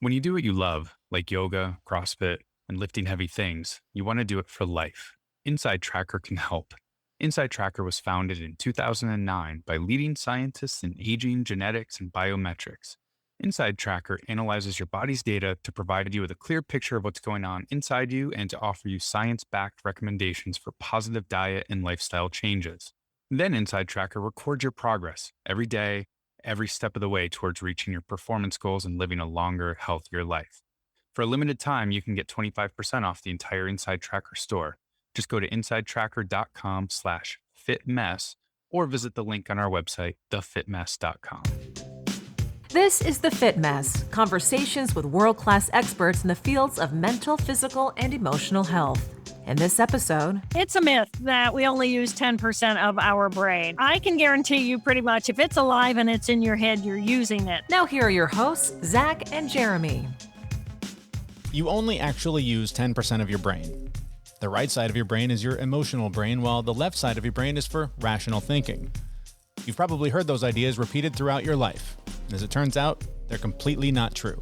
When you do what you love, like yoga, CrossFit, and lifting heavy things, you want to do it for life. Inside Tracker can help. Inside Tracker was founded in 2009 by leading scientists in aging, genetics, and biometrics. Inside Tracker analyzes your body's data to provide you with a clear picture of what's going on inside you and to offer you science backed recommendations for positive diet and lifestyle changes. Then Inside Tracker records your progress every day, every step of the way towards reaching your performance goals and living a longer, healthier life. For a limited time, you can get 25% off the entire Inside Tracker store. Just go to insidetracker.com/fitmess or visit the link on our website, thefitmess.com. This is The Fit Mess, conversations with world-class experts in the fields of mental, physical, and emotional health. In this episode, it's a myth that we only use 10% of our brain. I can guarantee you pretty much if it's alive and it's in your head, you're using it. Now here are your hosts, Zach and Jeremy. You only actually use 10% of your brain. The right side of your brain is your emotional brain, while the left side of your brain is for rational thinking. You've probably heard those ideas repeated throughout your life. As it turns out, they're completely not true.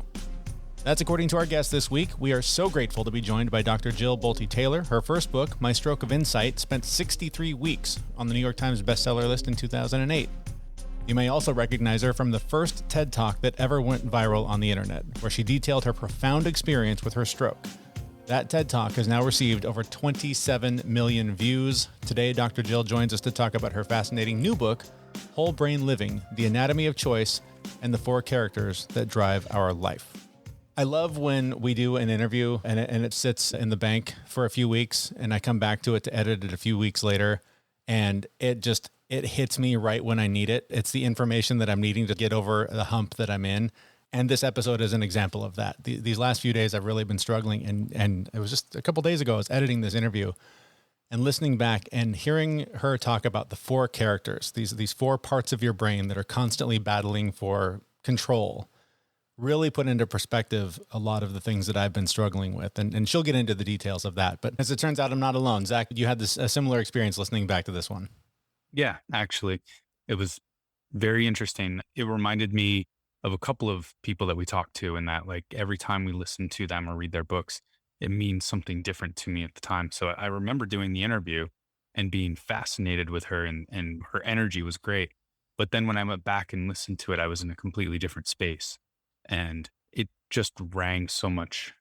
That's according to our guest this week. We are so grateful to be joined by Dr. Jill Bolte Taylor. Her first book, My Stroke of Insight, spent 63 weeks on the New York Times bestseller list in 2008. You may also recognize her from the first TED Talk that ever went viral on the internet, where she detailed her profound experience with her stroke. That TED Talk has now received over 27 million views. Today, Dr. Jill joins us to talk about her fascinating new book, Whole Brain Living: The Anatomy of Choice and the 4 Characters That Drive Our Life. I love when we do an interview and it sits in the bank for a few weeks and I come back to it to edit it a few weeks later and it hits me right when I need it. It's the information that I'm needing to get over the hump that I'm in. And this episode is an example of that. These last few days I've really been struggling and it was just a couple days ago I was editing this interview and listening back and hearing her talk about the 4 characters, these 4 parts of your brain that are constantly battling for control, really put into perspective a lot of the things that I've been struggling with. And she'll get into the details of that. But as it turns out, I'm not alone. Zach, you had a similar experience listening back to this one. Yeah, actually, it was very interesting. It reminded me of a couple of people that we talked to, and that like every time we listen to them or read their books, it means something different to me at the time. So I remember doing the interview and being fascinated with her and her energy was great. But then when I went back and listened to it, I was in a completely different space and it just rang so much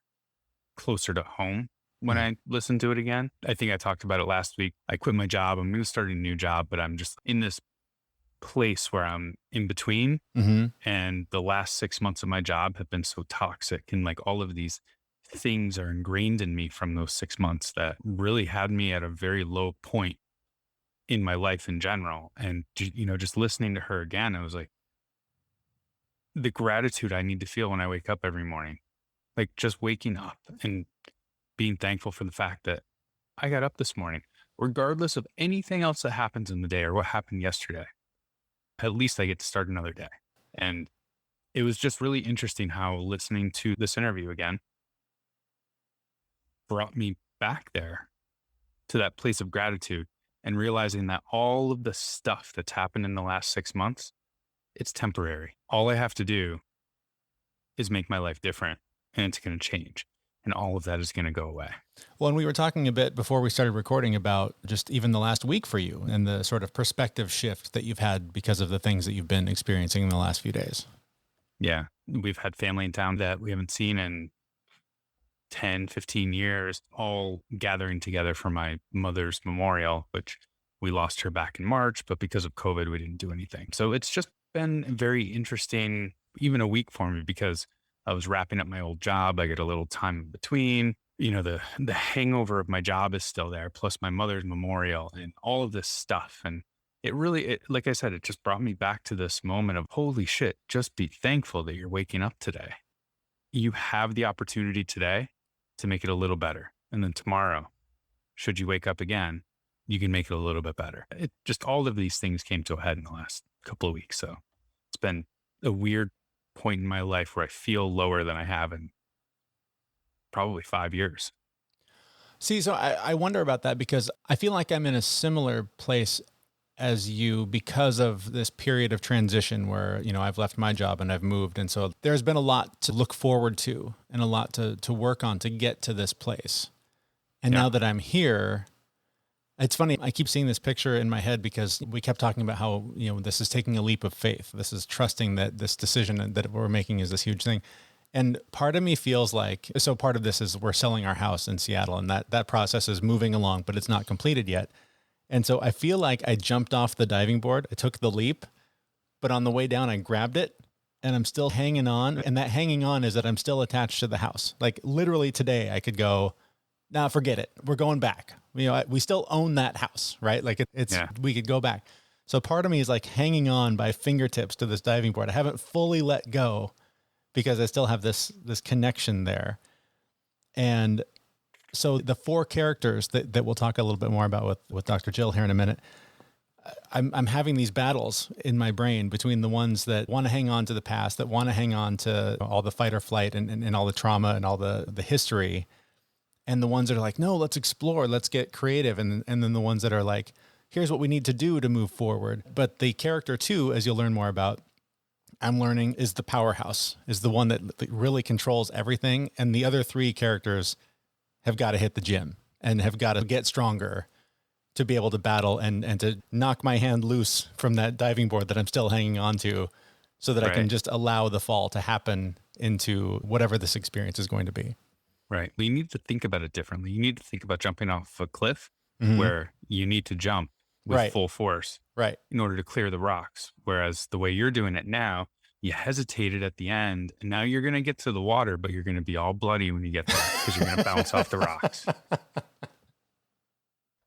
closer to home when I listened to it again. I think I talked about it last week. I quit my job. I'm going to start a new job, but I'm just in this place where I'm in between. And the last 6 months of my job have been so toxic. And like all of these things are ingrained in me from those 6 months that really had me at a very low point in my life in general. And, just listening to her again, I was like, the gratitude I need to feel when I wake up every morning, like just waking up and being thankful for the fact that I got up this morning, regardless of anything else that happens in the day or what happened yesterday. At least I get to start another day. And it was just really interesting how listening to this interview again brought me back there to that place of gratitude and realizing that all of the stuff that's happened in the last 6 months, it's temporary. All I have to do is make my life different and it's going to change. And all of that is going to go away. Well, and we were talking a bit before we started recording about just even the last week for you and the sort of perspective shift that you've had because of the things that you've been experiencing in the last few days. Yeah. We've had family in town that we haven't seen in 10, 15 years, all gathering together for my mother's memorial, which we lost her back in March, but because of COVID, we didn't do anything. So it's just been very interesting, even a week for me, because I was wrapping up my old job. I get a little time in between. The hangover of my job is still there, plus my mother's memorial and all of this stuff. And like I said, it just brought me back to this moment of holy shit, just be thankful that you're waking up today. You have the opportunity today to make it a little better. And then tomorrow, should you wake up again, you can make it a little bit better. It just, all of these things came to a head in the last couple of weeks. So it's been a weird point in my life where I feel lower than I have in probably 5 years. See, so I wonder about that because I feel like I'm in a similar place as you, because of this period of transition where, I've left my job and I've moved. And so there's been a lot to look forward to and a lot to work on to get to this place. And Yeah. now that I'm here, it's funny. I keep seeing this picture in my head because we kept talking about how, this is taking a leap of faith. This is trusting that this decision that we're making is this huge thing. And part of me feels like, so part of this is we're selling our house in Seattle, and that process is moving along, but it's not completed yet. And so I feel like I jumped off the diving board. I took the leap, but on the way down, I grabbed it and I'm still hanging on. And that hanging on is that I'm still attached to the house. Like literally today I could go, nah, forget it. We're going back. We still own that house, right? Like we could go back. So part of me is like hanging on by fingertips to this diving board. I haven't fully let go because I still have this connection there. And so the 4 characters that we'll talk a little bit more about with Dr. Jill here in a minute, I'm having these battles in my brain between the ones that want to hang on to the past, that want to hang on to all the fight or flight and all the trauma and all the history, and the ones that are like, no, let's explore, let's get creative. And then the ones that are like, here's what we need to do to move forward. But the character 2, as you'll learn more about, I'm learning is the powerhouse, is the one that really controls everything. And the other 3 characters have got to hit the gym and have got to get stronger to be able to battle and to knock my hand loose from that diving board that I'm still hanging on to so that I can just allow the fall to happen into whatever this experience is going to be. Right. We need to think about it differently. You need to think about jumping off a cliff Mhm. where you need to jump with full force Right. in order to clear the rocks. Whereas the way you're doing it now, you hesitated at the end, and now you're going to get to the water, but you're going to be all bloody when you get there because you're going to bounce off the rocks.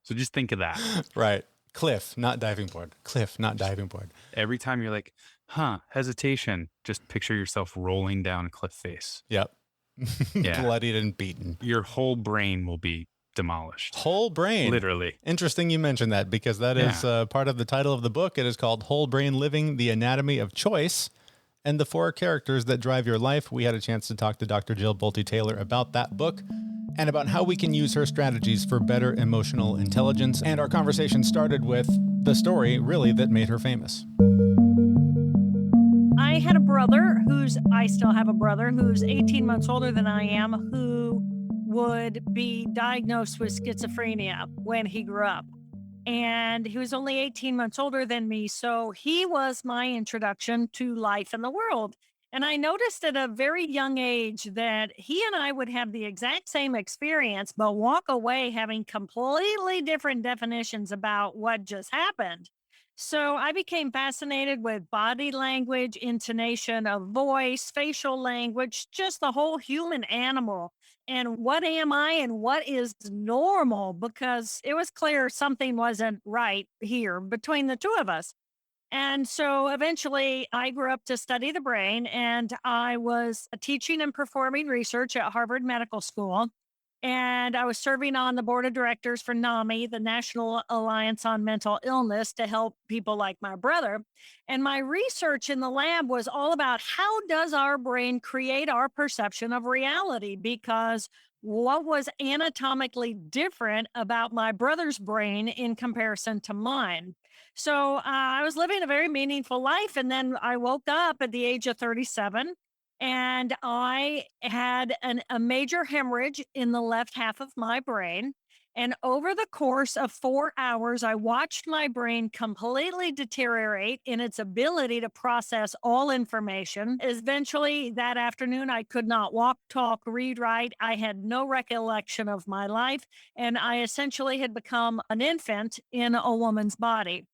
So just think of that. Right. Cliff, not diving board. Cliff, not diving board. Every time you're like, hesitation, just picture yourself rolling down a cliff face. Yep. Yeah. Bloodied and beaten. Your whole brain will be demolished. Whole brain. Literally. Interesting you mentioned that because that is part of the title of the book. It is called Whole Brain Living, The Anatomy of Choice, and the 4 characters that drive your life. We had a chance to talk to Dr. Jill Bolte Taylor about that book and about how we can use her strategies for better emotional intelligence. And our conversation started with the story, really, that made her famous. I had a brother I still have a brother who's 18 months older than I am, who would be diagnosed with schizophrenia when he grew up. And he was only 18 months older than me. So he was my introduction to life in the world. And I noticed at a very young age that he and I would have the exact same experience, but walk away having completely different definitions about what just happened. So I became fascinated with body language, intonation of voice, facial language, just the whole human animal. And what am I and what is normal? Because it was clear something wasn't right here between the 2 of us. And so eventually I grew up to study the brain, and I was teaching and performing research at Harvard Medical School. And I was serving on the board of directors for NAMI, the National Alliance on Mental Illness, to help people like my brother. And my research in the lab was all about how does our brain create our perception of reality? Because what was anatomically different about my brother's brain in comparison to mine? So I was living a very meaningful life. And then I woke up at the age of 37 and I had a major hemorrhage in the left half of my brain. And over the course of 4 hours, I watched my brain completely deteriorate in its ability to process all information. Eventually, that afternoon, I could not walk, talk, read, write. I had no recollection of my life. And I essentially had become an infant in a woman's body.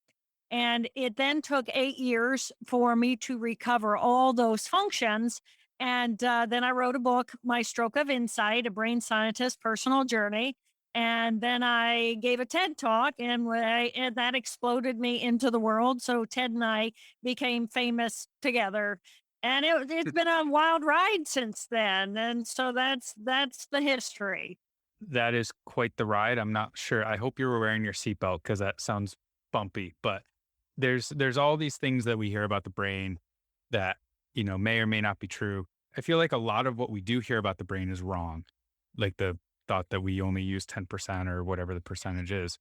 And it then took 8 years for me to recover all those functions. And then I wrote a book, My Stroke of Insight, a brain scientist's personal journey. And then I gave a TED talk, and that exploded me into the world. So Ted and I became famous together. And it's been a wild ride since then. And so that's the history. That is quite the ride. I'm not sure. I hope you were wearing your seatbelt because that sounds bumpy. But there's all these things that we hear about the brain that, may or may not be true. I feel like a lot of what we do hear about the brain is wrong. Like the thought that we only use 10% or whatever the percentage is.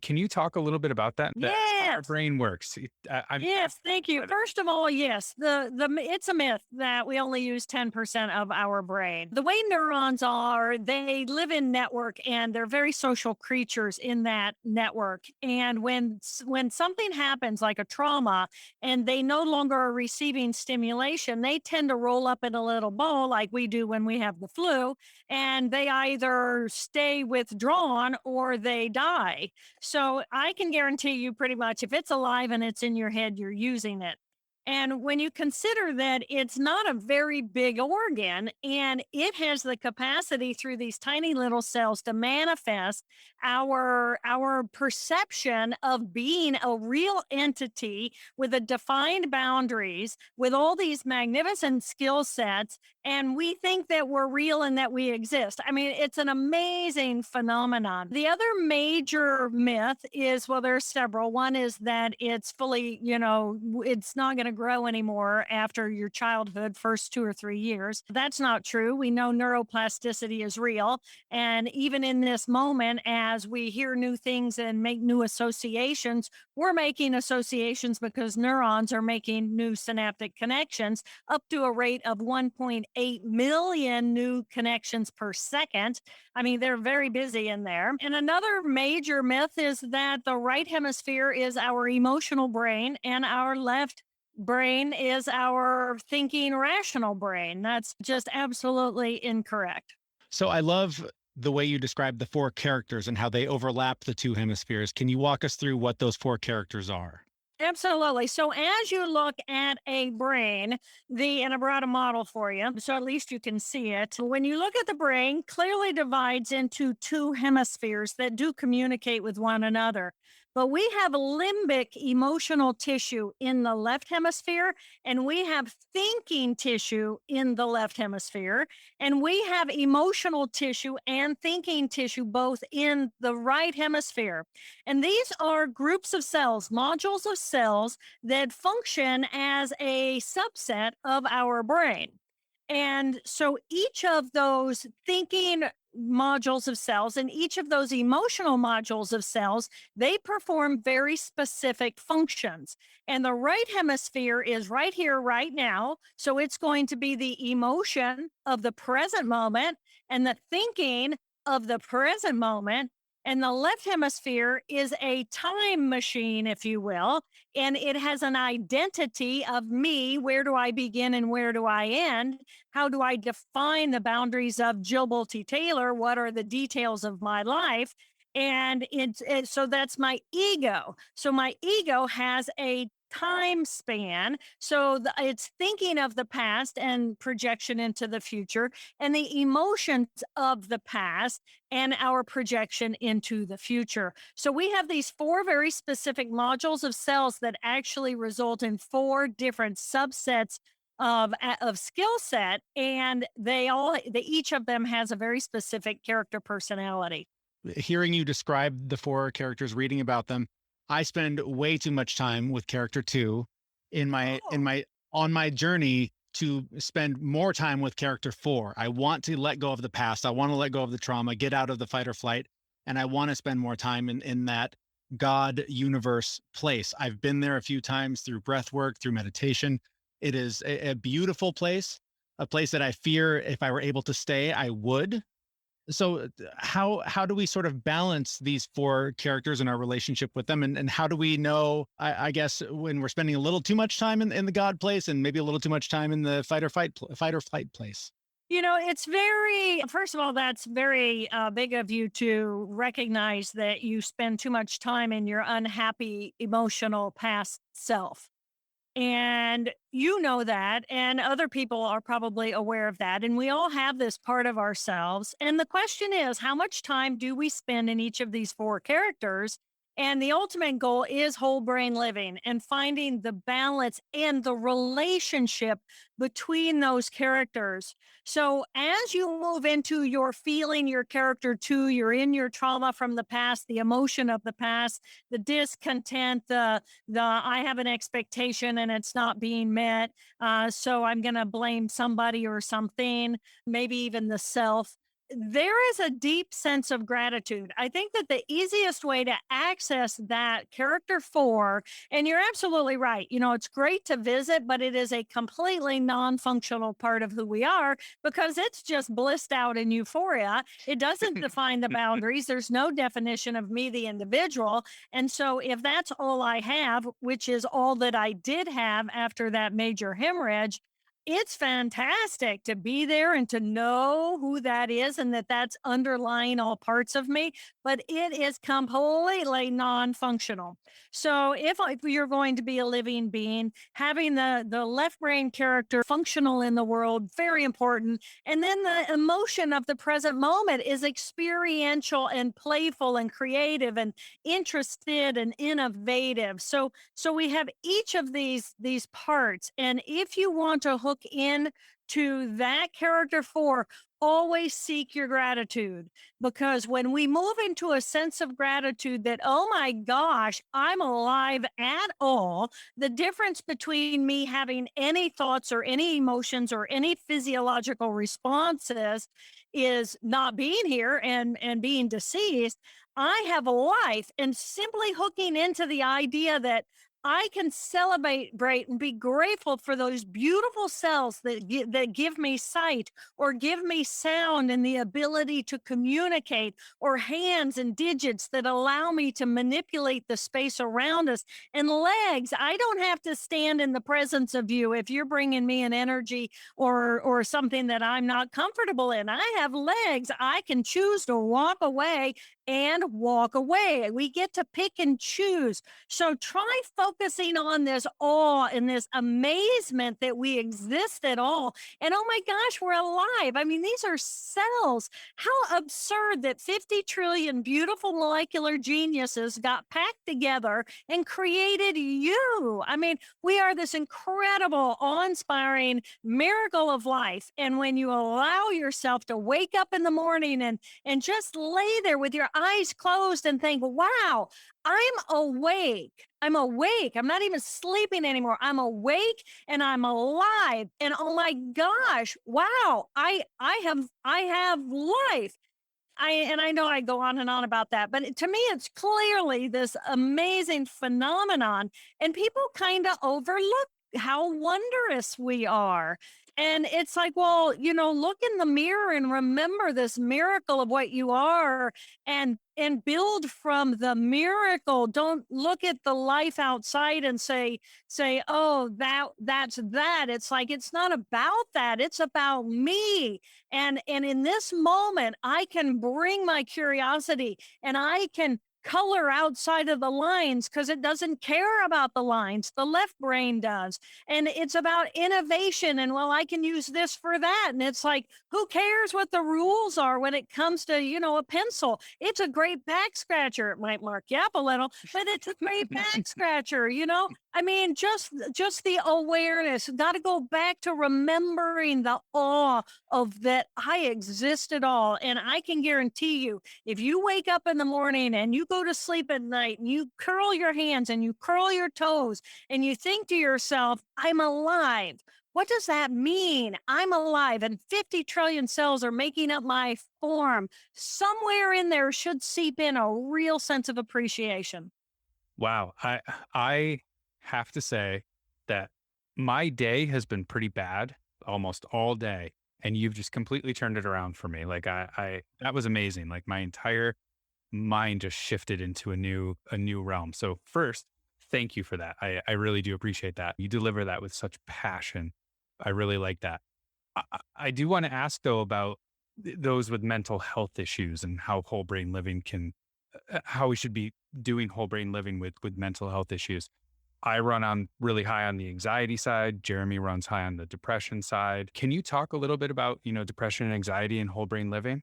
Can you talk a little bit about that how our Yes. brain works? I'm Yes, thank you. First of all, yes, it's a myth that we only use 10% of our brain. The way neurons are, they live in network and they're very social creatures in that network. And when something happens like a trauma and they no longer are receiving stimulation, they tend to roll up in a little ball like we do when we have the flu, and they either stay withdrawn or they die. So I can guarantee you pretty much if it's alive and it's in your head, you're using it. And when you consider that it's not a very big organ and it has the capacity through these tiny little cells to manifest our perception of being a real entity with a defined boundaries, with all these magnificent skill sets, and we think that we're real and that we exist. I mean, it's an amazing phenomenon. The other major myth is, well, there's several. One is that it's fully, it's not going to grow anymore after your childhood, first 2 or 3 years. That's not true. We know neuroplasticity is real. And even in this moment, as we hear new things and make new associations, we're making associations because neurons are making new synaptic connections up to a rate of 1.8 million new connections per second. I mean, they're very busy in there. And another major myth is that the right hemisphere is our emotional brain and our left brain is our thinking rational brain. That's just absolutely incorrect. So I love the way you describe the four characters and how they overlap the two hemispheres. Can you walk us through what those four characters are? Absolutely. So as you look at a brain, and I brought a model for you, so at least you can see it. When you look at the brain, clearly divides into two hemispheres that do communicate with one another. But we have limbic emotional tissue in the left hemisphere, and we have thinking tissue in the left hemisphere, and we have emotional tissue and thinking tissue both in the right hemisphere. And these are groups of cells, modules of cells that function as a subset of our brain. And so each of those thinking modules of cells and each of those emotional modules of cells, they perform very specific functions. And the right hemisphere is right here, right now. So it's going to be the emotion of the present moment and the thinking of the present moment. And the left hemisphere is a time machine, if you will, and it has an identity of me. Where do I begin and where do I end? How do I define the boundaries of Jill Bolte Taylor? What are the details of my life? And so that's my ego. So my ego has a time span. So it's thinking of the past and projection into the future, and the emotions of the past and our projection into the future. So we have these four very specific modules of cells that actually result in four different subsets of skill set, and each of them has a very specific character personality. Hearing you describe the four characters, reading about them, I spend way too much time with character two Oh, on my journey to spend more time with character four. I want to let go of the past. I want to let go of the trauma, get out of the fight or flight. And I want to spend more time in that God universe place. I've been there a few times through breath work, through meditation. It is a beautiful place, a place that I fear if I were able to stay, I would. So how do we sort of balance these four characters in our relationship with them, and how do we know, I guess, when we're spending a little too much time in the God place and maybe a little too much time in the fight or flight place? it's very, first of all, that's very big of you to recognize that you spend too much time in your unhappy, emotional past self. And you know that, and other people are probably aware of that. And we all have this part of ourselves. And the question is, how much time do we spend in each of these four characters? And the ultimate goal is whole brain living and finding the balance and the relationship between those characters. So as you move into your feeling your character two, you're in your trauma from the past, the emotion of the past, the discontent, the I have an expectation and it's not being met. So I'm going to blame somebody or something, maybe even the self. there is a deep sense of gratitude. I think that the easiest way to access that character four, and you're absolutely right, it's great to visit, but it is a completely non functional part of who we are because it's just blissed out in euphoria. It doesn't define the boundaries. There's no definition of me, the individual. And so, if that's all I have, which is all that I did have after that major hemorrhage, it's fantastic to be there and to know who that is and that that's underlying all parts of me, but it is completely non-functional. So if you're going to be a living being, having the left brain character functional in the world, very important. And then the emotion of the present moment is experiential and playful and creative and interested and innovative. So we have each of these parts, and if you want to hook in to that character four, always seek your gratitude, because when we move into a sense of gratitude that, oh my gosh, I'm alive at all, the difference between me having any thoughts or any emotions or any physiological responses is not being here and being deceased. I have a life, and simply hooking into the idea that I can celebrate and be grateful for those beautiful cells that give me sight or give me sound and the ability to communicate, or hands and digits that allow me to manipulate the space around us, and legs. I don't have to stand in the presence of you if you're bringing me an energy or something that I'm not comfortable in. I have legs. I can choose to walk away and walk away. We get to pick and choose. So try focusing on this awe and this amazement that we exist at all. And oh my gosh, we're alive. I mean, these are cells. How absurd that 50 trillion beautiful molecular geniuses got packed together and created you. I mean, we are this incredible, awe inspiring miracle of life. And when you allow yourself to wake up in the morning and just lay there with your eyes closed and think, wow, I'm awake. I'm awake. I'm not even sleeping anymore. I'm awake and I'm alive. And oh my gosh, wow, I have life. I know I go on and on about that, but to me, it's clearly this amazing phenomenon, and people kind of overlook how wondrous we are. And it's like, well, look in the mirror and remember this miracle of what you are, and build from the miracle. Don't look at the life outside and say, oh, that's that. It's like, it's not about that. It's about me. And in this moment, I can bring my curiosity and I can color outside of the lines because it doesn't care about the lines. The left brain does. And it's about innovation. And well, I can use this for that. And it's like, who cares what the rules are when it comes to, a pencil? It's a great back scratcher. It might mark you up a little, but it's a great back scratcher. I mean, just the awareness. Got to go back to remembering the awe of that I exist at all. And I can guarantee you, if you wake up in the morning and you go to sleep at night and you curl your hands and you curl your toes and you think to yourself, I'm alive. What does that mean? I'm alive and 50 trillion cells are making up my form. Somewhere in there should seep in a real sense of appreciation. Wow. I have to say that my day has been pretty bad almost all day. And you've just completely turned it around for me. Like I that was amazing. Like my entire mind just shifted into a new realm. So first, thank you for that. I really do appreciate that. You deliver that with such passion. I really like that. I do want to ask though about those with mental health issues and how whole brain living can, how we should be doing whole brain living with mental health issues. I run on really high on the anxiety side. Jeremy runs high on the depression side. Can you talk a little bit about, depression and anxiety and whole brain living?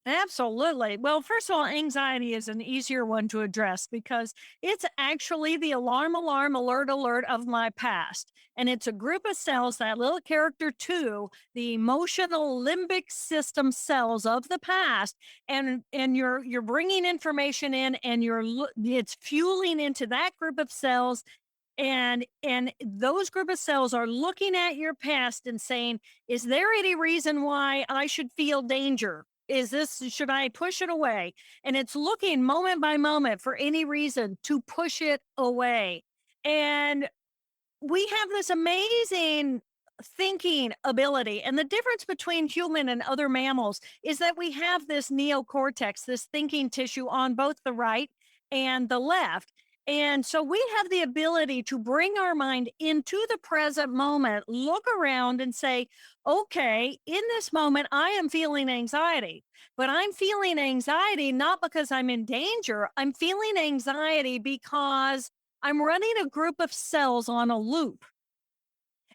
Absolutely. Well, first of all, anxiety is an easier one to address because it's actually the alarm, alert of my past. And it's a group of cells, that little character two, the emotional limbic system cells of the past. And you're bringing information in, and it's fueling into that group of cells, and those group of cells are looking at your past and saying, is there any reason why I should feel danger? should I push it away? And it's looking moment by moment for any reason to push it away. And we have this amazing thinking ability. And the difference between human and other mammals is that we have this neocortex, this thinking tissue on both the right and the left. And so we have the ability to bring our mind into the present moment, look around and say, okay, in this moment, I am feeling anxiety, but I'm feeling anxiety not because I'm in danger. I'm feeling anxiety because I'm running a group of cells on a loop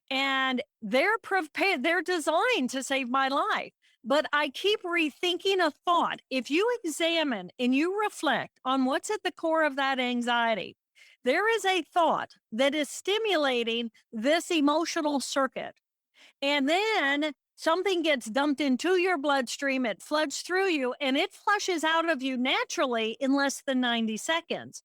and they're prepared, they're designed to save my life. But I keep rethinking a thought. If you examine and you reflect on what's at the core of that anxiety, there is a thought that is stimulating this emotional circuit. And then something gets dumped into your bloodstream, it floods through you, and it flushes out of you naturally in less than 90 seconds.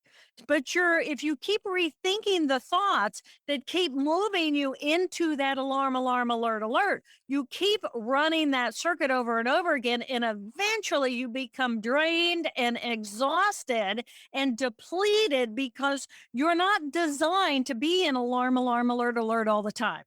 But if you keep rethinking the thoughts that keep moving you into that alarm, alarm, alert, alert, you keep running that circuit over and over again. And eventually you become drained and exhausted and depleted because you're not designed to be in alarm, alarm, alert, alert all the time.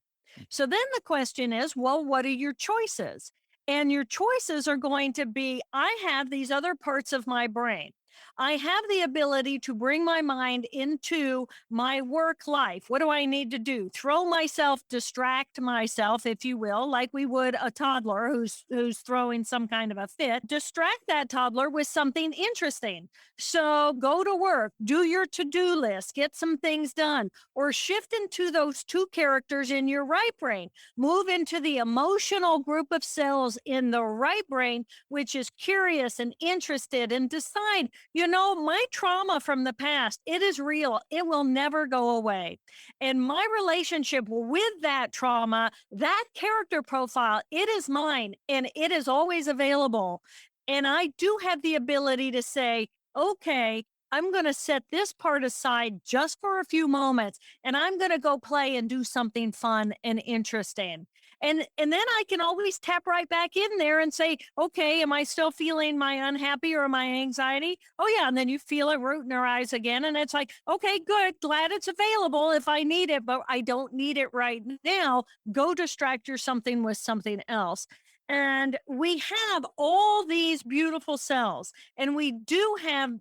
So then the question is, well, what are your choices? And your choices are going to be I have these other parts of my brain. I have the ability to bring my mind into my work life. What do I need to do? Throw myself, distract myself, if you will, like we would a toddler who's throwing some kind of a fit. Distract that toddler with something interesting. So go to work, do your to-do list, get some things done, or shift into those two characters in your right brain. Move into the emotional group of cells in the right brain, which is curious and interested, and decide, my trauma from the past, it is real. It will never go away. And my relationship with that trauma, that character profile, it is mine and it is always available. And I do have the ability to say, okay, I'm going to set this part aside just for a few moments and I'm going to go play and do something fun and interesting. And then I can always tap right back in there and say, okay, am I still feeling my unhappy or my anxiety? Oh yeah. And then you feel it root in your eyes again. And it's like, okay, good. Glad it's available if I need it, but I don't need it right now. Go distract your something with something else. And we have all these beautiful cells and we do have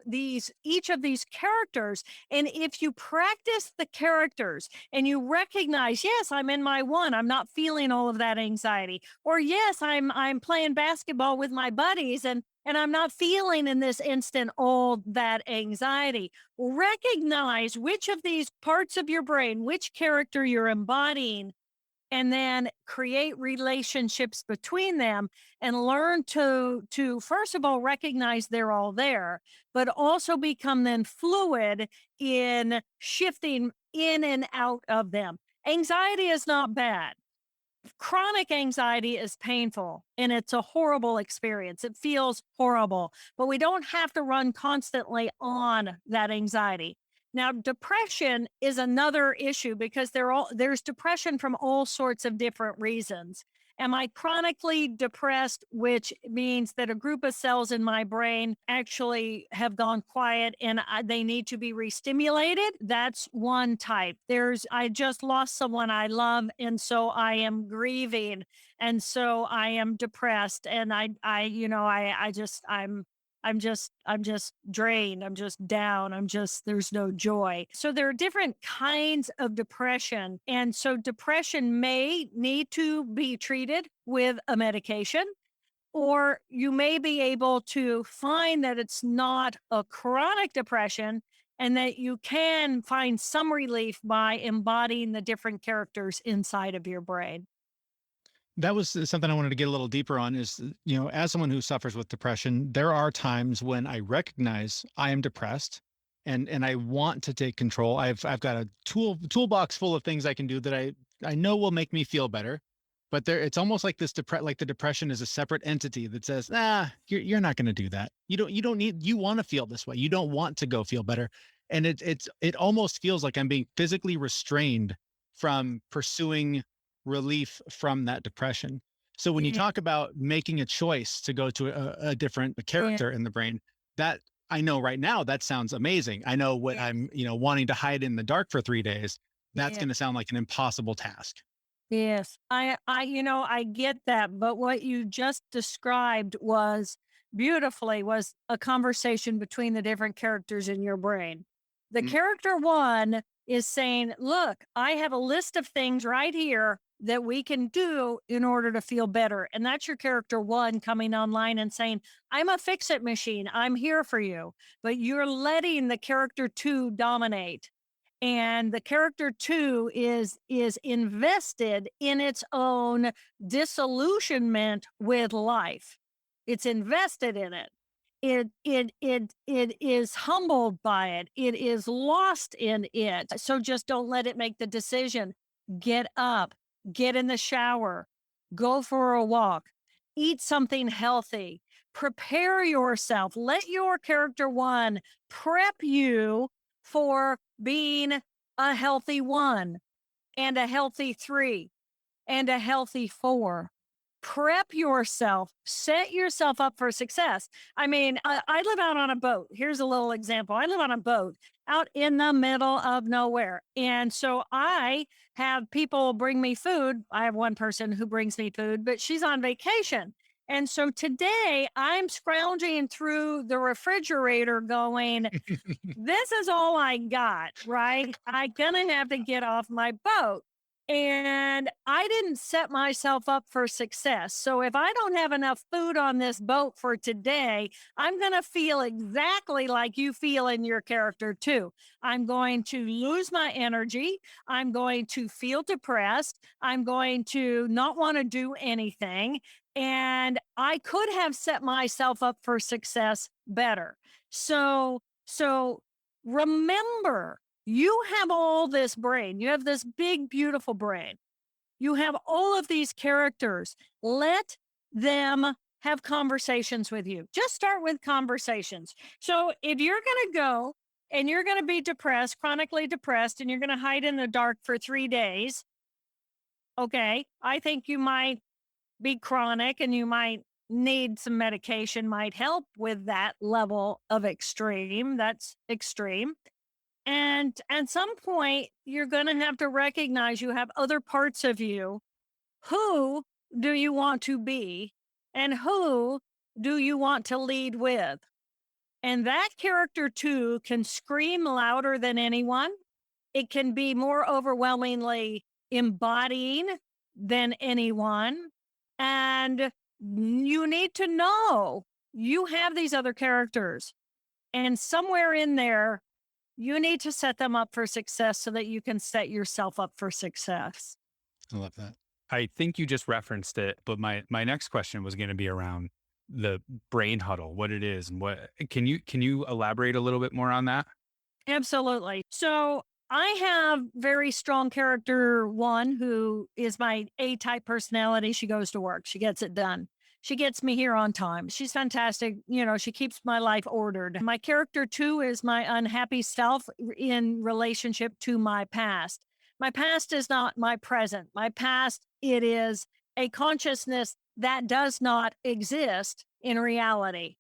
each of these characters. And if you practice the characters and you recognize, yes, I'm in my one, I'm not feeling all of that anxiety, or yes, I'm playing basketball with my buddies and I'm not feeling in this instant all that anxiety. Recognize which of these parts of your brain, which character you're embodying, and then create relationships between them and learn to first of all recognize they're all there, but also become then fluid in shifting in and out of them. Anxiety is not bad. Chronic anxiety is painful and it's a horrible experience. It feels horrible, but we don't have to run constantly on that anxiety. Now, depression is another issue because there's depression from all sorts of different reasons. Am I chronically depressed, which means that a group of cells in my brain actually have gone quiet and they need to be restimulated? That's one type. I just lost someone I love. And so I am grieving. And so I am depressed. And I'm just drained. I'm just down. There's no joy. So there are different kinds of depression. And so depression may need to be treated with a medication, or you may be able to find that it's not a chronic depression and that you can find some relief by embodying the different characters inside of your brain. That was something I wanted to get a little deeper on is, as someone who suffers with depression, there are times when I recognize I am depressed and I want to take control. I've got a toolbox full of things I can do that I know will make me feel better. But it's almost like like the depression is a separate entity that says, you're not going to do that. You want to feel this way. You don't want to go feel better. And it almost feels like I'm being physically restrained from pursuing relief from that depression. So when you Yeah. talk about making a choice to go to a different Yeah. character in the brain, that I know right now that sounds amazing. I know what Yeah. I'm, wanting to hide in the dark for 3 days. That's Yeah. going to sound like an impossible task. Yes. I get that, but what you just described was beautifully was a conversation between the different characters in your brain. The Mm. character one is saying, "Look, I have a list of things right here that we can do in order to feel better." And that's your character one coming online and saying, "I'm a fix it machine. I'm here for you." But you're letting the character two dominate, and the character 2 is invested in its own disillusionment with life. It's invested in it. It is humbled by it. It is lost in it. So just don't let it make the decision. Get up, get in the shower, go for a walk, eat something healthy, prepare yourself. Let your character one prep you for being a healthy one and a healthy three and a healthy four. Prep yourself, set yourself up for success. I mean, I live out on a boat. Here's a little example. I live on a boat out in the middle of nowhere. And so I have people bring me food. I have one person who brings me food, but she's on vacation. And so today I'm scrounging through the refrigerator going, this is all I got, right? I'm gonna have to get off my boat. And I didn't set myself up for success. So if I don't have enough food on this boat for today, I'm going to feel exactly like you feel in your character too. I'm going to lose my energy. I'm going to feel depressed. I'm going to not want to do anything. And I could have set myself up for success better. So remember, you have all this brain. You have this big, beautiful brain. You have all of these characters. Let them have conversations with you. Just start with conversations. So if you're going to go and you're going to be depressed, chronically depressed, and you're going to hide in the dark for 3 days, okay, I think you might be chronic and you might need some medication, might help with that level of extreme. That's extreme. And at some point, you're going to have to recognize you have other parts of you. Who do you want to be? And who do you want to lead with? And that character, too, can scream louder than anyone. It can be more overwhelmingly embodying than anyone. And you need to know you have these other characters. And somewhere in there, you need to set them up for success so that you can set yourself up for success. I love that. I think you just referenced it, but my next question was going to be around the brain huddle, what it is, and what can you elaborate a little bit more on that? Absolutely. So I have very strong character one who is my A type personality. She goes to work, she gets it done. She gets me here on time. She's fantastic. She keeps my life ordered. My character two is my unhappy self in relationship to my past. My past is not my present. My past, it is a consciousness that does not exist in reality.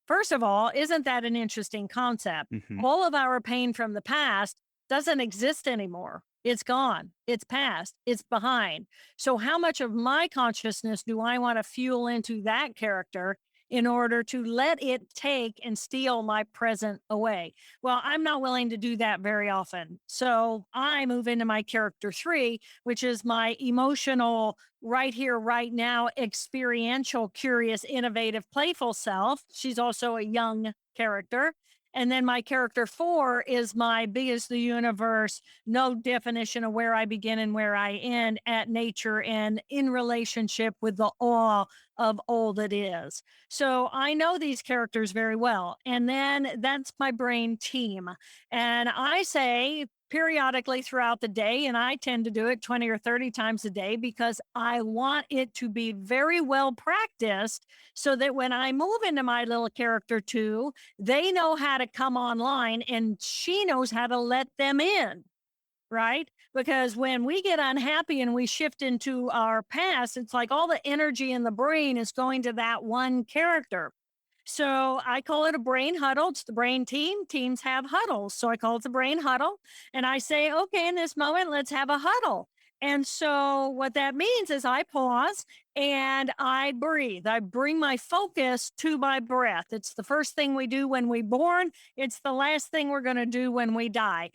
First of all, isn't that an interesting concept? Hmm. All of our pain from the past doesn't exist anymore. It's gone. It's past. It's behind. So, how much of my consciousness do I want to fuel into that character in order to let it take and steal my present away? Well, I'm not willing to do that very often. So, I move into my character three, which is my emotional, right here, right now, experiential, curious, innovative, playful self. She's also a young character. And then my character four is my big as the universe, no definition of where I begin and where I end at nature and in relationship with the awe of all that is. So I know these characters very well. And then that's my brain team. And I say, periodically throughout the day, and I tend to do it 20 or 30 times a day because I want it to be very well practiced so that when I move into my little character two, they know how to come online and she knows how to let them in, right? because when we get unhappy and we shift into our past, it's like all the energy in the brain is going to that one character. So I call it a brain huddle. It's the brain team. Teams have huddles. So I call it the brain huddle. And I say, okay, in this moment, let's have a huddle. And so what that means is I pause and I breathe. I bring my focus to my breath. It's the first thing we do when we're born. It's the last thing we're going to do when we die.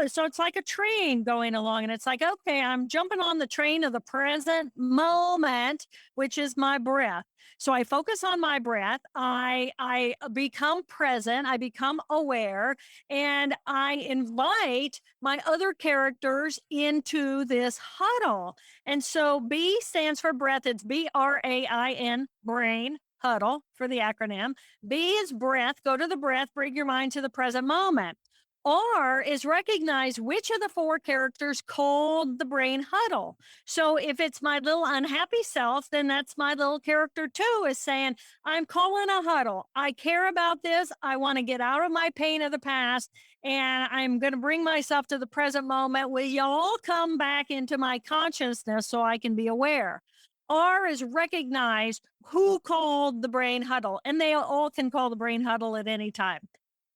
So it's like a train going along, and it's like, okay, I'm jumping on the train of the present moment, which is my breath. So I focus on my breath. I become present. I become aware, and I invite my other characters into this huddle. And so B stands for breath. It's BRAIN, brain huddle for the acronym. B is breath. Go to the breath. Bring your mind to the present moment. R is recognize which of the four characters called the brain huddle. So if it's my little unhappy self, then that's my little character two is saying, I'm calling a huddle. I care about this. I want to get out of my pain of the past, and I'm going to bring myself to the present moment. Will you all come back into my consciousness so I can be aware? R is recognize who called the brain huddle, and they all can call the brain huddle at any time.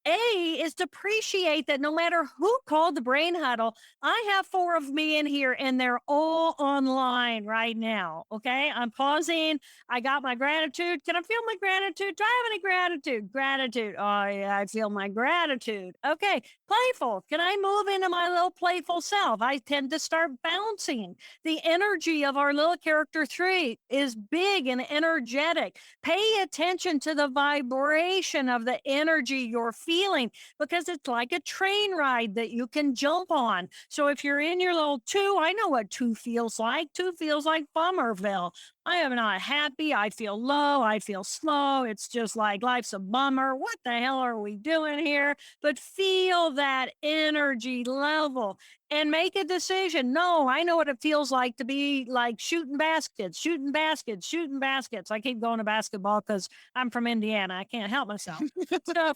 A is to appreciate that no matter who called the brain huddle, I have four of me in here and they're all online right now. Okay. I'm pausing. I got my gratitude. Can I feel my gratitude? Do I have any gratitude? Gratitude. Oh, yeah, I feel my gratitude. Okay. Playful. Can I move into my little playful self? I tend to start bouncing. The energy of our little character three is big and energetic. Pay attention to the vibration of the energy you're feeling, because it's like a train ride that you can jump on. So if you're in your little two, I know what two feels like. Two feels like Bummerville. I am not happy. I feel low. I feel slow. It's just like life's a bummer. What the hell are we doing here? But feel that energy level and make a decision. No, I know what it feels like to be like shooting baskets, shooting baskets, shooting baskets. I keep going to basketball because I'm from Indiana. I can't help myself. So,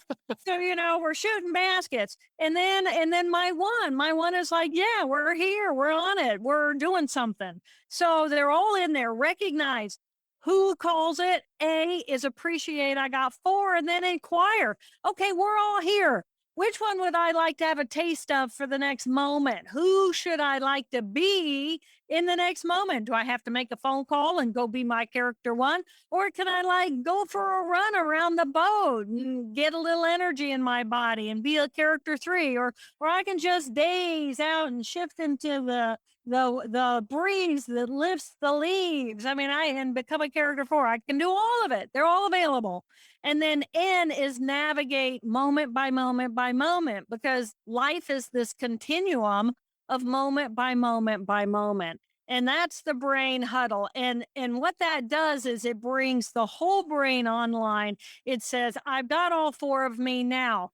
we're shooting baskets. And then my one is like, yeah, we're here. We're on it. We're doing something. So they're all in there. Recognize who calls it. A is appreciate. I got four, and then inquire. Okay, we're all here. Which one would I like to have a taste of for the next moment? Who should I like to be in the next moment? Do I have to make a phone call and go be my character one? Or can I like go for a run around the boat and get a little energy in my body and be a character three? Or I can just daze out and shift into the breeze that lifts the leaves. I mean, I can become a character four. I can do all of it. They're all available. And then N is navigate moment by moment by moment, because life is this continuum of moment by moment by moment. And that's the brain huddle. And what that does is it brings the whole brain online. It says, I've got all four of me now.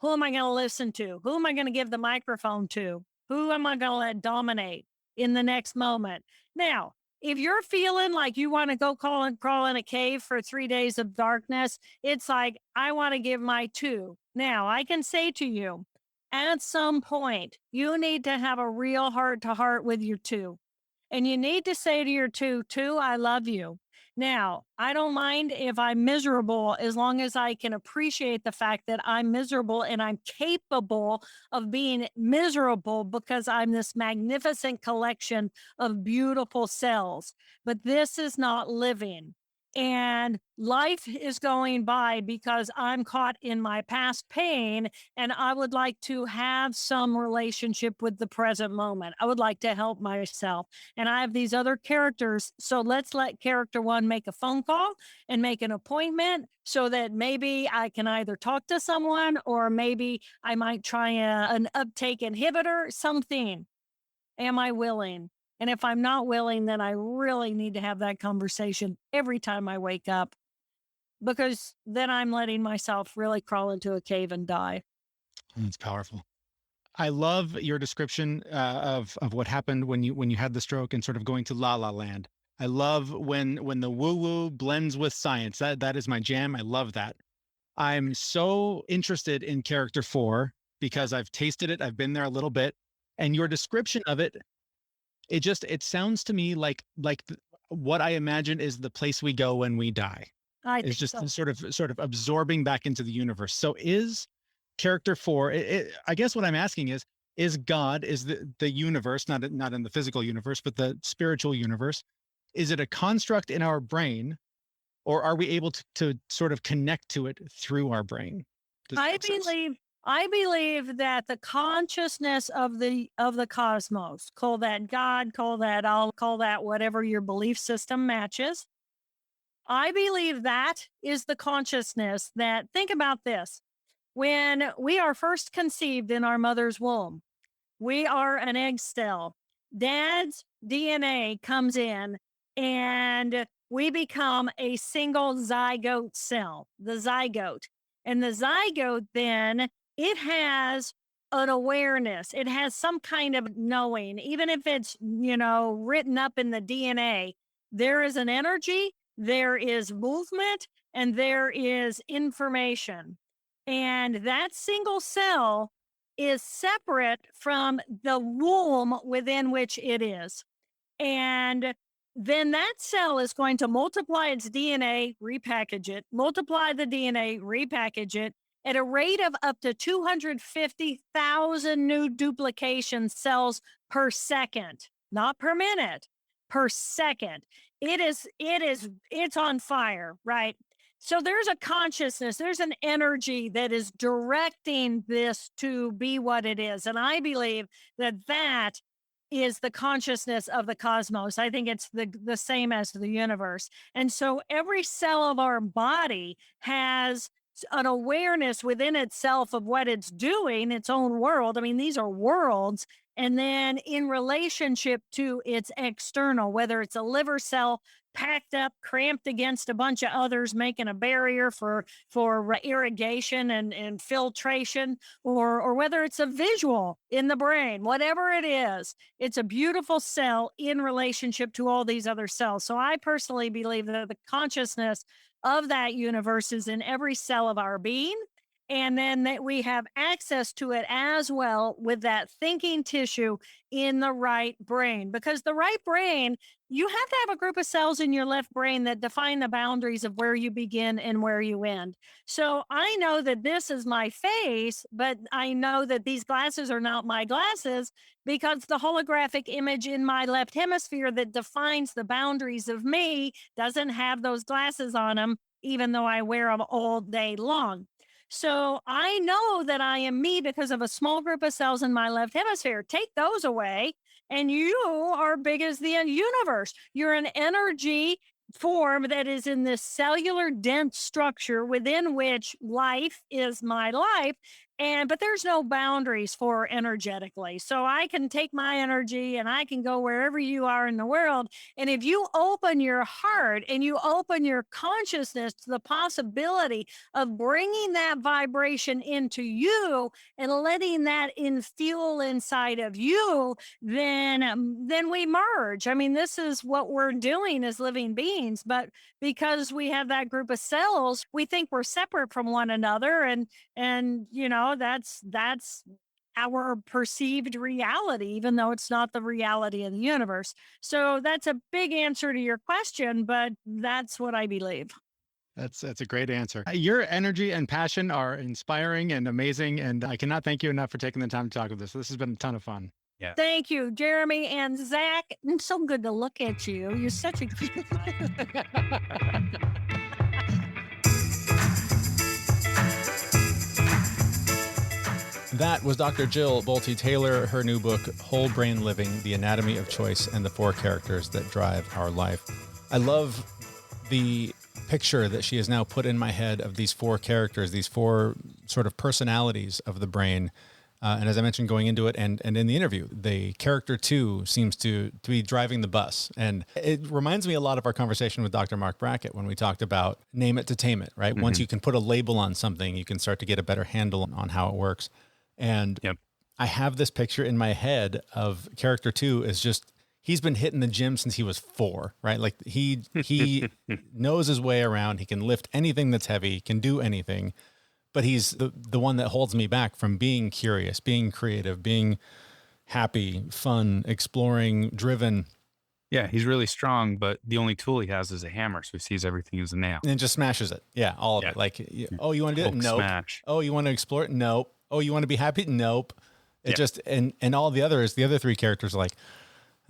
Who am I going to listen to? Who am I going to give the microphone to? Who am I going to let dominate in the next moment? Now, if you're feeling like you want to go crawl in a cave for 3 days of darkness, it's like, I want to give my two. Now, I can say to you, at some point, you need to have a real heart to heart with your two. And you need to say to your two, I love you. Now, I don't mind if I'm miserable as long as I can appreciate the fact that I'm miserable and I'm capable of being miserable because I'm this magnificent collection of beautiful cells. But this is not living. And life is going by because I'm caught in my past pain, and I would like to have some relationship with the present moment. I would like to help myself. And I have these other characters. So let's let character one make a phone call and make an appointment so that maybe I can either talk to someone or maybe I might try an uptake inhibitor, something. Am I willing? And if I'm not willing, then I really need to have that conversation every time I wake up, because then I'm letting myself really crawl into a cave and die. That's powerful. I love your description of what happened when you had the stroke and sort of going to La La Land. I love when the woo woo blends with science. That is my jam. I love that. I'm so interested in character four because I've tasted it. I've been there a little bit. And your description of it, it sounds to me like what I imagine is the place we go when we die. I Is think just so. sort of absorbing back into the universe. So is character 4, I guess what I'm asking is God, is the universe, not in the physical universe, but the spiritual universe, is it a construct in our brain, or are we able to sort of connect to it through our brain? Does that I make sense? believe I believe that the consciousness of the cosmos, call that God, I'll call that whatever your belief system matches. I believe that is the consciousness that, think about this. When we are first conceived in our mother's womb, we are an egg cell. Dad's DNA comes in and we become a single zygote cell, the zygote. And the zygote then, it has an awareness. It has some kind of knowing, even if it's, written up in the DNA. There is an energy, there is movement, and there is information. And that single cell is separate from the womb within which it is. And then that cell is going to multiply its DNA, repackage it, multiply the DNA, repackage it at a rate of up to 250,000 new duplication cells per second, not per minute, per second. It's on fire, right? So there's a consciousness, there's an energy that is directing this to be what it is. And I believe that that is the consciousness of the cosmos. I think it's the same as the universe. And so every cell of our body has an awareness within itself of what it's doing, its own world. I mean, these are worlds. And then in relationship to its external, whether it's a liver cell packed up, cramped against a bunch of others, making a barrier for irrigation and filtration, or whether it's a visual in the brain, whatever it is, it's a beautiful cell in relationship to all these other cells. So I personally believe that the consciousness of that universe is in every cell of our being. And then that we have access to it as well with that thinking tissue in the right brain. Because the right brain, you have to have a group of cells in your left brain that define the boundaries of where you begin and where you end. So I know that this is my face, but I know that these glasses are not my glasses because the holographic image in my left hemisphere that defines the boundaries of me doesn't have those glasses on them, even though I wear them all day long. So I know that I am me because of a small group of cells in my left hemisphere. Take those away, and you are big as the universe. You're an energy form that is in this cellular dense structure within which life is my life. But there's no boundaries for energetically. So I can take my energy and I can go wherever you are in the world. And if you open your heart and you open your consciousness to the possibility of bringing that vibration into you and letting that infuel inside of you, then we merge. I mean, this is what we're doing as living beings, but because we have that group of cells, we think we're separate from one another, and that's our perceived reality, even though it's not the reality of the universe. So that's a big answer to your question, but that's what I believe. That's a great answer. Your energy and passion are inspiring and amazing, and I cannot thank you enough for taking the time to talk with us. This has been a ton of fun. Yeah. Thank you, Jeremy and Zach. It's so good to look at you. You're such a That was Dr. Jill Bolte Taylor, her new book, Whole Brain Living, The Anatomy of Choice and the Four Characters That Drive Our Life. I love the picture that she has now put in my head of these four characters, these four sort of personalities of the brain. And as I mentioned going into it and in the interview, the character 2 seems to be driving the bus. And it reminds me a lot of our conversation with Dr. Mark Brackett when we talked about name it to tame it, right? Once you can put a label on something, you can start to get a better handle on how it works. And Yep. I have this picture in my head of character 2 as just, he's been hitting the gym since he was 4, right? Like he knows his way around. He can lift anything that's heavy, can do anything, but he's the one that holds me back from being curious, being creative, being happy, fun, exploring, driven, Yeah, he's really strong, but the only tool he has is a hammer, so he sees everything as a nail. and just smashes it. Yeah, all of Yeah. it. Like, oh, you want to do it? Hulk Nope. smash. Oh, you want to explore it? Nope. Oh, you want to be happy? Nope. It Yeah. just, and all the other three characters are like,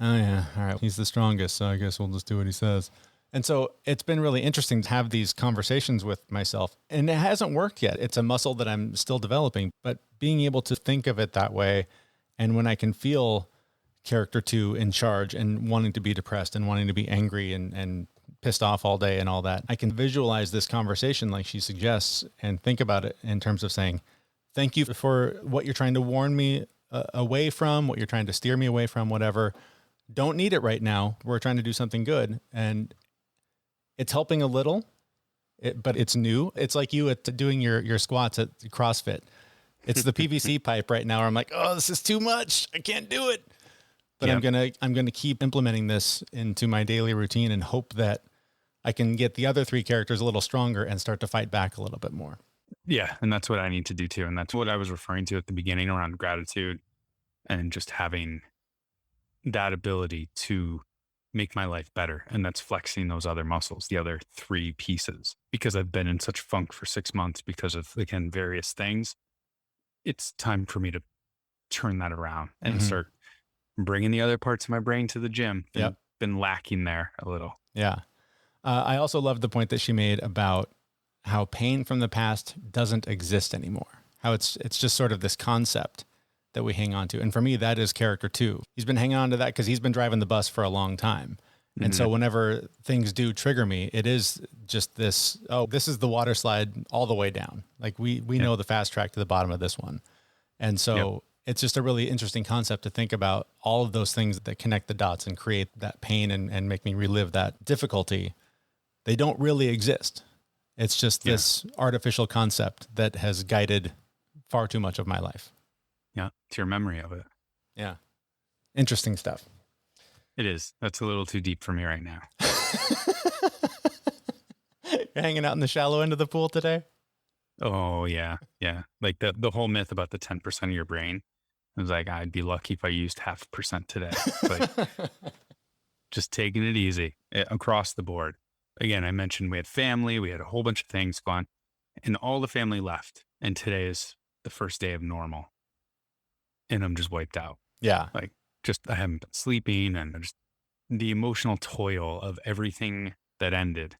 oh yeah, all right, he's the strongest, so I guess we'll just do what he says. And so it's been really interesting to have these conversations with myself. And it hasn't worked yet. It's a muscle that I'm still developing, but being able to think of it that way, and when I can feel character 2 in charge and wanting to be depressed and wanting to be angry and pissed off all day and all that, I can visualize this conversation like she suggests and think about it in terms of saying, thank you for what you're trying to warn me away from, what you're trying to steer me away from, whatever. Don't need it right now. We're trying to do something good. And it's helping a little, but it's new. It's like you at doing your squats at CrossFit. It's the PVC pipe right now where I'm like, oh, this is too much. I can't do it. But Yep. I'm gonna keep implementing this into my daily routine and hope that I can get the other three characters a little stronger and start to fight back a little bit more. Yeah, and that's what I need to do too, and that's what I was referring to at the beginning around gratitude and just having that ability to make my life better, and that's flexing those other muscles, the other 3 pieces. Because I've been in such funk for 6 months because of, again, various things, it's time for me to turn that around and Mhm. start bringing the other parts of my brain to the gym. Yep. Been lacking there a little. Yeah. I also loved the point that she made about how pain from the past doesn't exist anymore. How it's just sort of this concept that we hang on to. And for me, that is character 2. He's been hanging on to that because he's been driving the bus for a long time. And so whenever things do trigger me, it is just this, oh, this is the water slide all the way down. Like we know the fast track to the bottom of this one. And so it's just a really interesting concept to think about all of those things that connect the dots and create that pain and make me relive that difficulty. They don't really exist. It's just this artificial concept that has guided far too much of my life. Yeah, to your memory of it. Yeah. Interesting stuff. It is. That's a little too deep for me right now. You're hanging out in the shallow end of the pool today? Oh, yeah. Yeah. Like the whole myth about the 10% of your brain. I was like, I'd be lucky if I used 0.5% today. It's like just taking it easy across the board. Again, I mentioned we had family, we had a whole bunch of things going, and all the family left. And today is the first day of normal. And I'm just wiped out. Yeah. Like, just I haven't been sleeping, and just the emotional toil of everything that ended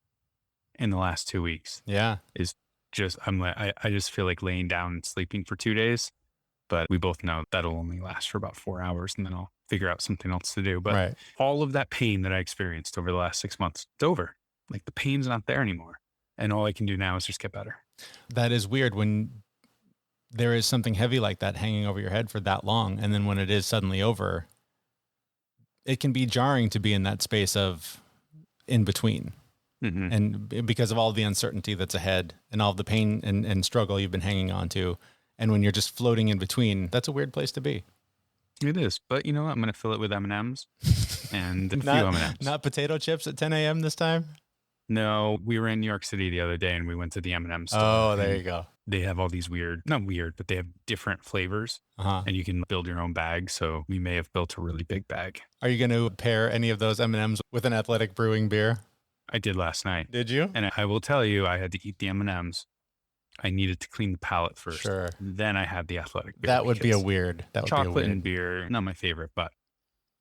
in the last 2 weeks Yeah. is just, I'm like, I just feel like laying down and sleeping for 2 days. But we both know that'll only last for about 4 hours, and then I'll figure out something else to do. But Right. all of that pain that I experienced over the last 6 months, it's over. Like the pain's not there anymore. And all I can do now is just get better. That is weird when there is something heavy like that hanging over your head for that long. And then when it is suddenly over, it can be jarring to be in that space of in between. Mm-hmm. And because of all the uncertainty that's ahead and all the pain and struggle you've been hanging on to. And when you're just floating in between, that's a weird place to be. It is. But you know what? I'm going to fill it with M&Ms and a few Not, M&Ms. not potato chips at 10 a.m. this time? No, we were in New York City the other day and we went to the M&M store. Oh, there you go. They have all these weird, not weird, but they have different flavors Uh-huh. and you can build your own bag. So we may have built a really big bag. Are you going to pair any of those M&Ms with an Athletic Brewing beer? I did last night. Did you? And I will tell you, I had to eat the M&Ms. I needed to clean the palate first. Sure. Then I had the athletic beer. That would be a because weird. That would chocolate be a weird. and beer, not my favorite, but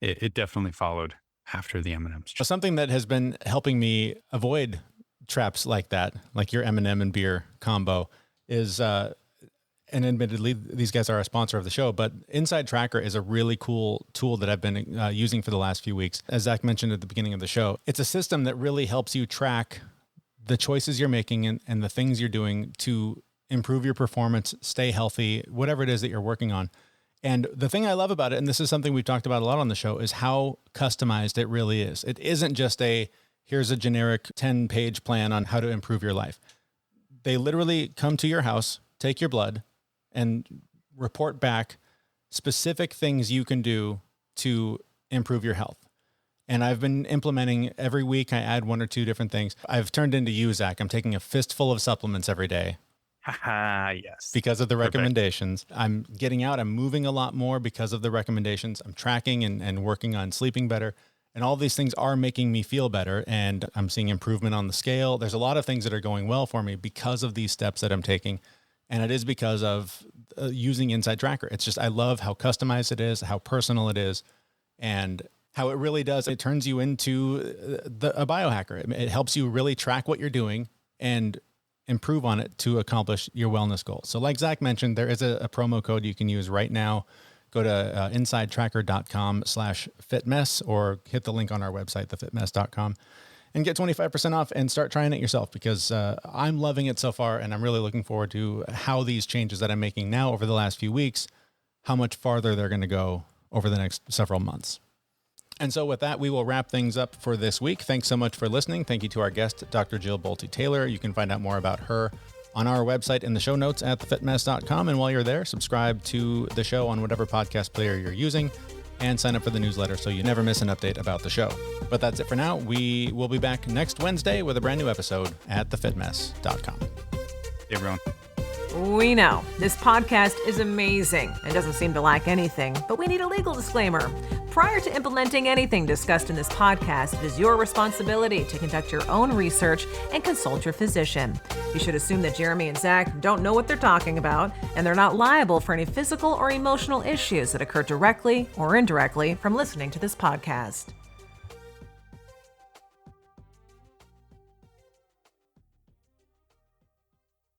it definitely followed after the M&Ms. So something that has been helping me avoid traps like that, like your M&M and beer combo, is and admittedly, these guys are a sponsor of the show, but Inside Tracker is a really cool tool that I've been using for the last few weeks. As Zach mentioned at the beginning of the show, it's a system that really helps you track the choices you're making and the things you're doing to improve your performance, stay healthy, whatever it is that you're working on. And the thing I love about it, and this is something we've talked about a lot on the show, is how customized it really is. It isn't just here's a generic 10-page plan on how to improve your life. They literally come to your house, take your blood, and report back specific things you can do to improve your health. And I've been implementing every week. I add 1 or 2 different things. I've turned into you, Zach. I'm taking a fistful of supplements every day. Haha, yes. Because of the Perfect. recommendations. I'm getting out, I'm moving a lot more because of the recommendations. I'm tracking and working on sleeping better. And all these things are making me feel better. And I'm seeing improvement on the scale. There's a lot of things that are going well for me because of these steps that I'm taking. And it is because of using Inside Tracker. It's just, I love how customized it is, how personal it is, and how it really does. It turns you into a biohacker. It helps you really track what you're doing and improve on it to accomplish your wellness goals. So like Zach mentioned, there is a promo code you can use right now. Go to insidetracker.com/fitmess or hit the link on our website, thefitmess.com, and get 25% off and start trying it yourself, because I'm loving it so far. And I'm really looking forward to how these changes that I'm making now over the last few weeks, how much farther they're going to go over the next several months. And so with that, we will wrap things up for this week. Thanks so much for listening. Thank you to our guest, Dr. Jill Bolte Taylor. You can find out more about her on our website in the show notes at thefitmess.com. And while you're there, subscribe to the show on whatever podcast player you're using and sign up for the newsletter so you never miss an update about the show. But that's it for now. We will be back next Wednesday with a brand new episode at thefitmess.com. Hey, everyone. We know this podcast is amazing and doesn't seem to lack anything, but we need a legal disclaimer. Prior to implementing anything discussed in this podcast, it is your responsibility to conduct your own research and consult your physician. You should assume that Jeremy and Zach don't know what they're talking about, and they're not liable for any physical or emotional issues that occur directly or indirectly from listening to this podcast.